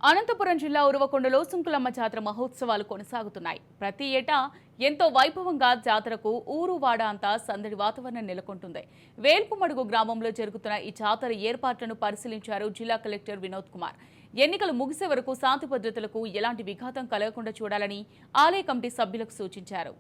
అనంతపురం జిల్లా ఉరవకొండలో సుంకులమ్మ జాతర మహోత్సవాలు కొనసాగుతున్నాయి. ప్రతి ఏటా ఎంతో వైభవంగా జాతరకు ఊరు వాడ అంతా సందడి వాతావరణం నెలకొంటుంది. వేల్పుమడుగు గ్రామంలో జరుగుతున్న ఈ జాతర ఏర్పాట్లను పరిశీలించారు జిల్లా కలెక్టర్ వినోద్ కుమార్. ఎన్నికలు ముగిసే వరకు శాంతి భద్రతలకు ఎలాంటి విఘాతం కలగకుండా చూడాలని ఆలయ కమిటీ సభ్యులకు సూచించారు.